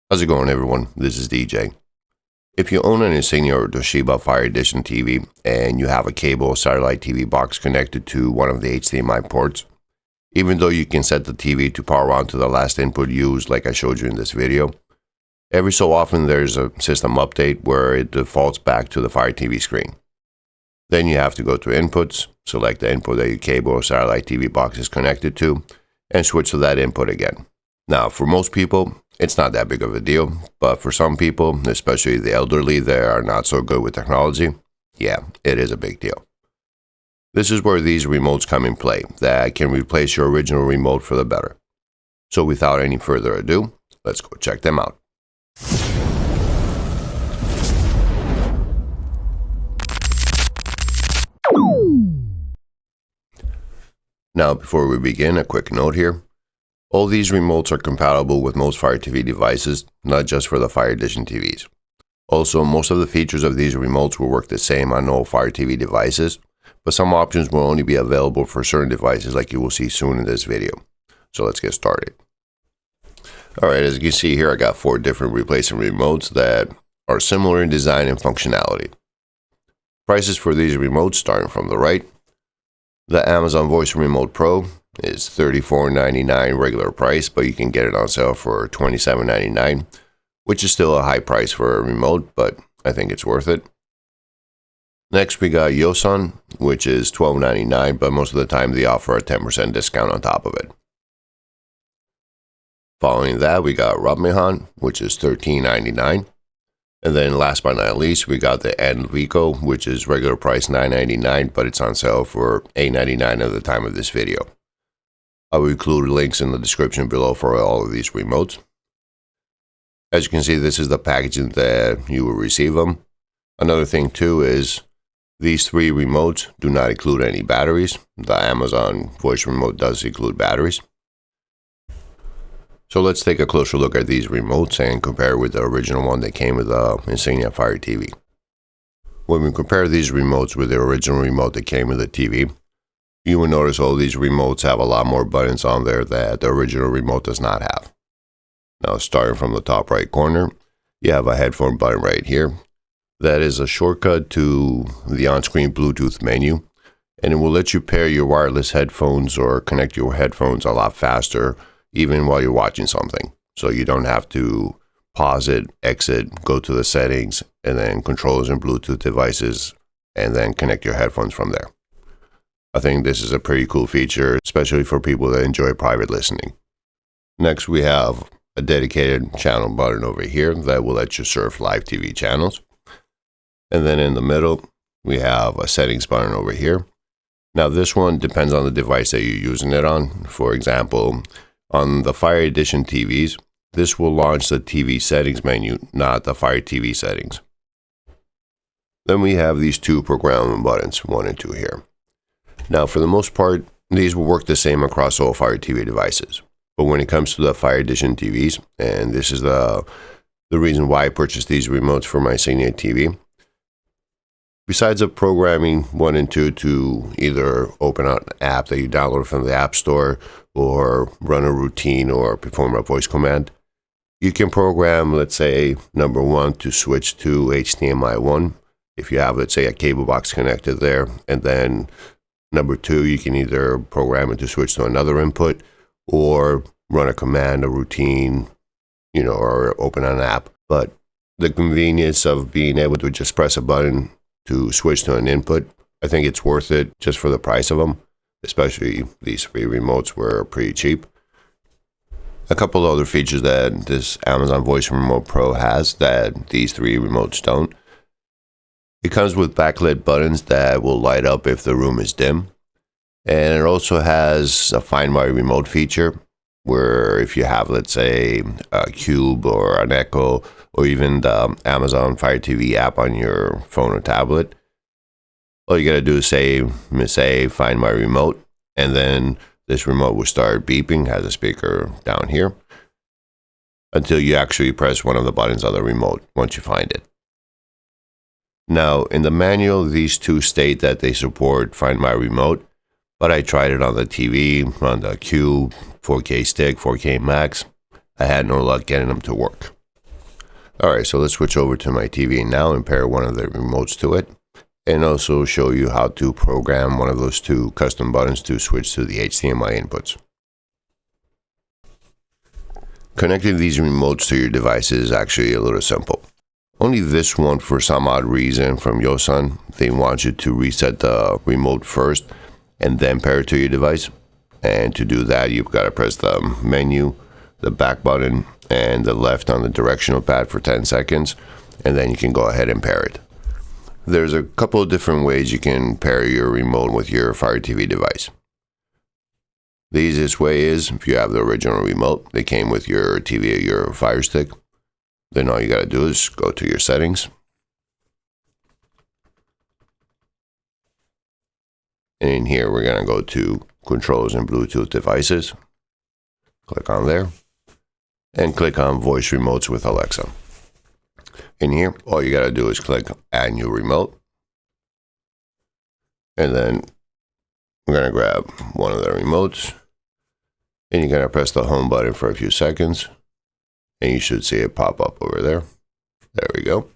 How's it going, everyone? This is DJ. If you own an Insignia or Toshiba Fire Edition TV and you have a cable or satellite TV box connected to one of the HDMI ports, even though you can set the TV to power on to the last input used like I showed you in this video, every so often there's a system update where it defaults back to the Fire TV screen. Then you have to go to Inputs, select the input that your cable or satellite TV box is connected to, and switch to that input again. Now, for most people, it's not that big of a deal, but for some people, especially the elderly that are not so good with technology, yeah, it is a big deal. This is where these remotes come in play that can replace your original remote for the better. So without any further ado, let's go check them out. Now, before we begin, a quick note here. All these remotes are compatible with most Fire TV devices, not just for the Fire Edition TVs. Also, most of the features of these remotes will work the same on all Fire TV devices, but some options will only be available for certain devices like you will see soon in this video. So let's get started. Alright, as you can see here, I got 4 different replacement remotes that are similar in design and functionality. Prices for these remotes starting from the right. The Amazon Voice Remote Pro is $34.99 regular price, but you can get it on sale for $27.99, which is still a high price for a remote, but I think it's worth it. Next, we got Yosan, which is $12.99, but most of the time they offer a 10% discount on top of it. Following that, we got Robmihan, which is $13.99. And then last but not least, we got the Vico, which is regular price $9.99, but it's on sale for $8.99 at the time of this video. I will include links in the description below for all of these remotes. As you can see, this is the packaging that you will receive them. Another thing too is these 3 remotes do not include any batteries. The Amazon Voice Remote does include batteries. So let's take a closer look at these remotes and compare with the original one that came with the Insignia Fire TV. When we compare these remotes with the original remote that came with the TV, you will notice all these remotes have a lot more buttons on there that the original remote does not have. Now, starting from the top right corner, you have a headphone button right here. That is a shortcut to the on-screen Bluetooth menu, and it will let you pair your wireless headphones or connect your headphones a lot faster, even while you're watching something. So you don't have to pause it, exit, go to the settings, and then controllers and Bluetooth devices, and then connect your headphones from there. I think this is a pretty cool feature, especially for people that enjoy private listening. Next, we have a dedicated channel button over here that will let you surf live TV channels. And then in the middle, we have a settings button over here. Now, this one depends on the device that you're using it on. For example, on the Fire Edition TVs, this will launch the TV settings menu, not the Fire TV settings. Then we have these 2 programming buttons, 1 and 2 here. Now, for the most part, these will work the same across all Fire TV devices. But when it comes to the Fire Edition TVs, and this is the reason why I purchased these remotes for my Insignia TV, besides of programming 1 and 2 to either open out an app that you download from the App Store or run a routine or perform a voice command, you can program, let's say, number 1 to switch to HDMI 1 if you have, let's say, a cable box connected there, and then number 2, you can either program it to switch to another input or run a command, a routine, or open an app. But the convenience of being able to just press a button to switch to an input, I think it's worth it just for the price of them, especially these 3 remotes were pretty cheap. A couple other features that this Amazon Voice Remote Pro has that these 3 remotes don't. It comes with backlit buttons that will light up if the room is dim. And it also has a Find My Remote feature where if you have, let's say, a Cube or an Echo or even the Amazon Fire TV app on your phone or tablet, all you gotta do is say Find My Remote, and then this remote will start beeping, has a speaker down here, until you actually press one of the buttons on the remote once you find it. Now, in the manual, these 2 state that they support Find My Remote, but I tried it on the TV, on the Cube, 4K stick, 4K Max. I had no luck getting them to work. Alright, so let's switch over to my TV now and pair one of the remotes to it, and also show you how to program one of those two custom buttons to switch to the HDMI inputs. Connecting these remotes to your device is actually a little simple. Only this one, for some odd reason from Yosun, they want you to reset the remote first and then pair it to your device. And to do that, you've got to press the menu, the back button, and the left on the directional pad for 10 seconds, and then you can go ahead and pair it. There's a couple of different ways you can pair your remote with your Fire TV device. The easiest way is, if you have the original remote that came with your TV or your Fire Stick, then all you got to do is go to your settings. And in here, we're going to go to Controls and Bluetooth Devices. Click on there. And click on Voice Remotes with Alexa. In here, all you got to do is click Add New Remote. And then we're going to grab one of the remotes. And you're going to press the home button for a few seconds. And you should see it pop up over there. There we go.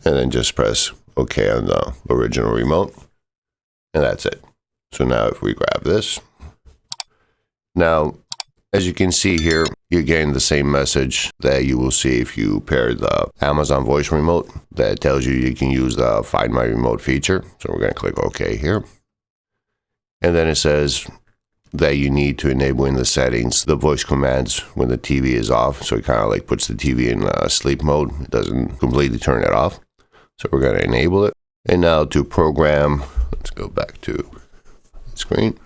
And then just press OK on the original remote. And that's it. So now if we grab this. Now, as you can see here, you're getting the same message that you will see if you pair the Amazon Voice Remote that tells you you can use the Find My Remote feature. So we're going to click OK here. And then it says that you need to enable in the settings the voice commands when the TV is off. So it kind of like puts the TV in sleep mode. It doesn't completely turn it off. So we're going to enable it. And now to program, let's go back to the screen.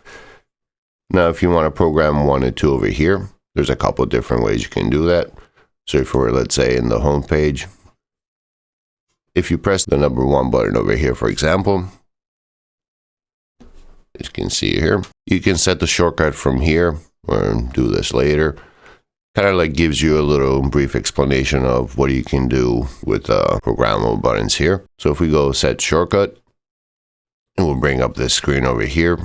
Now, if you want to program 1 and 2 over here, there's a couple of different ways you can do that. So if we're, let's say, in the home page, if you press the number 1 button over here, for example, as you can see here, you can set the shortcut from here or do this later. Kind of like gives you a little brief explanation of what you can do with the programmable buttons here. So if we go set shortcut, it will bring up this screen over here.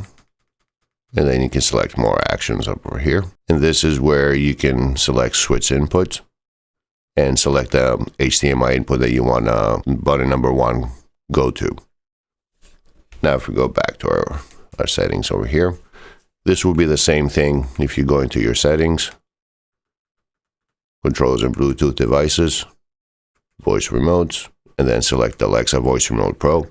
And then you can select more actions up over here. And this is where you can select switch inputs and select the HDMI input that you want button number 1 go to. Now if we go back to our settings over here, this will be the same thing if you go into your settings, Controls and Bluetooth Devices, Voice Remotes, and then select Alexa Voice Remote Pro.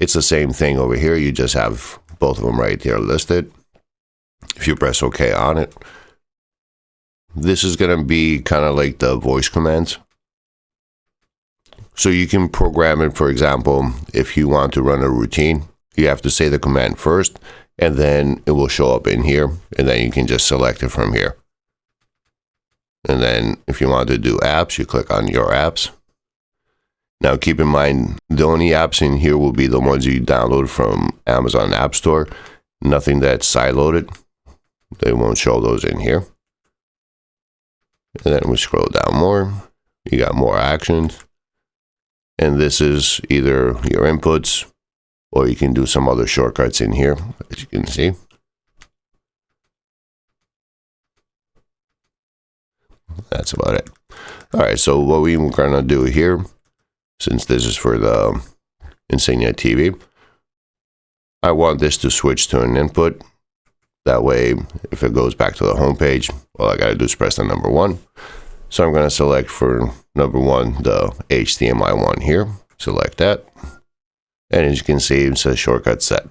It's the same thing over here, you just have both of them right here listed. If you press OK on it, this is going to be kind of like the voice commands. So you can program it, for example, if you want to run a routine, you have to say the command first, and then it will show up in here, and then you can just select it from here. And then if you want to do apps, you click on your apps. Now keep in mind, the only apps in here will be the ones you download from Amazon App Store. Nothing that's sideloaded. They won't show those in here. And then we scroll down more. You got more actions. And this is either your inputs, or you can do some other shortcuts in here, as you can see. That's about it. All right, so what we're going to do here, since this is for the Insignia TV, I want this to switch to an input. That way, if it goes back to the home page, all I got to do is press the number 1. So I'm going to select for number 1 the HDMI one here. Select that. And as you can see, it says shortcut set.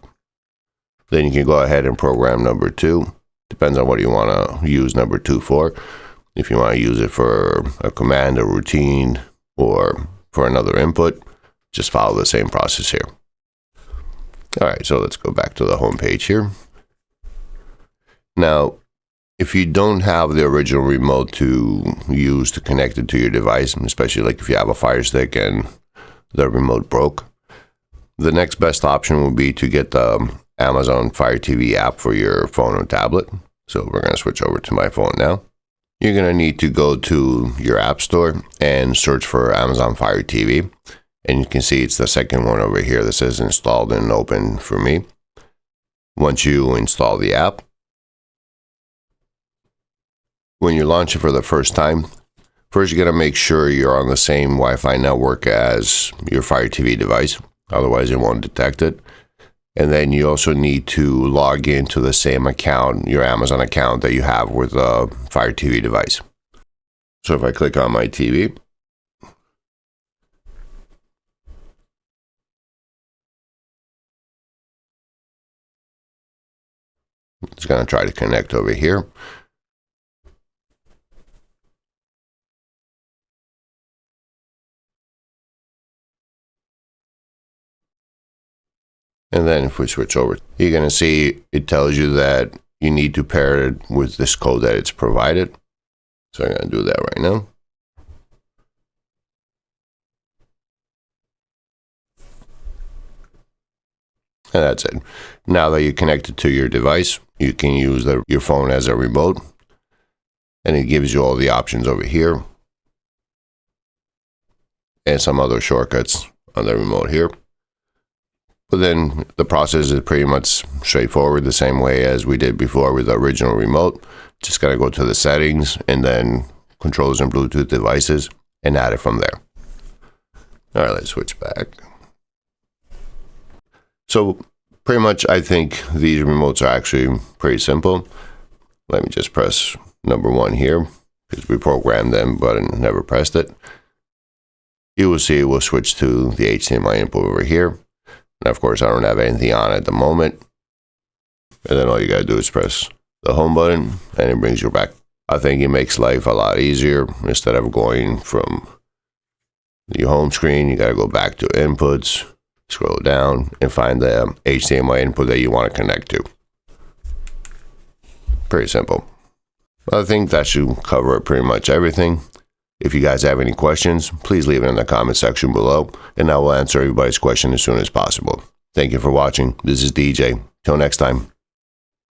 Then you can go ahead and program number 2. Depends on what you want to use number 2 for. If you want to use it for a command, a routine, or for another input, just follow the same process here. All right, so let's go back to the home page here. Now, if you don't have the original remote to use to connect it to your device, especially like if you have a Fire Stick and the remote broke, the next best option will be to get the Amazon Fire TV app for your phone or tablet. So we're going to switch over to my phone now. You're going to need to go to your app store and search for Amazon Fire TV. And you can see it's the second one over here that says installed and open for me. Once you install the app, when you launch it for the first time, First, you got to make sure you're on the same Wi-Fi network as your Fire TV device. Otherwise, it won't detect it. And then you also need to log into the same account, your Amazon account that you have with the Fire TV device. So if I click on my TV, it's going to try to connect over here. And then if we switch over, you're going to see it tells you that you need to pair it with this code that it's provided. So I'm going to do that right now. And that's it. Now that you're connected to your device, you can use your phone as a remote. And it gives you all the options over here. And some other shortcuts on the remote here. But then the process is pretty much straightforward, the same way as we did before with the original remote. Just got to go to the settings and then controls and Bluetooth devices and add it from there. All right, let's switch back. So pretty much I think these remotes are actually pretty simple. Let me just press number 1 here because we programmed them but never pressed it. You will see it will switch to the HDMI input over here. And of course, I don't have anything on at the moment. And then all you got to do is press the home button and it brings you back. I think it makes life a lot easier. Instead of going from your home screen, you got to go back to inputs, scroll down and find the HDMI input that you want to connect to. Pretty simple. I think that should cover pretty much everything. If you guys have any questions, please leave it in the comment section below, and I will answer everybody's question as soon as possible. Thank you for watching. This is DJ. Till next time.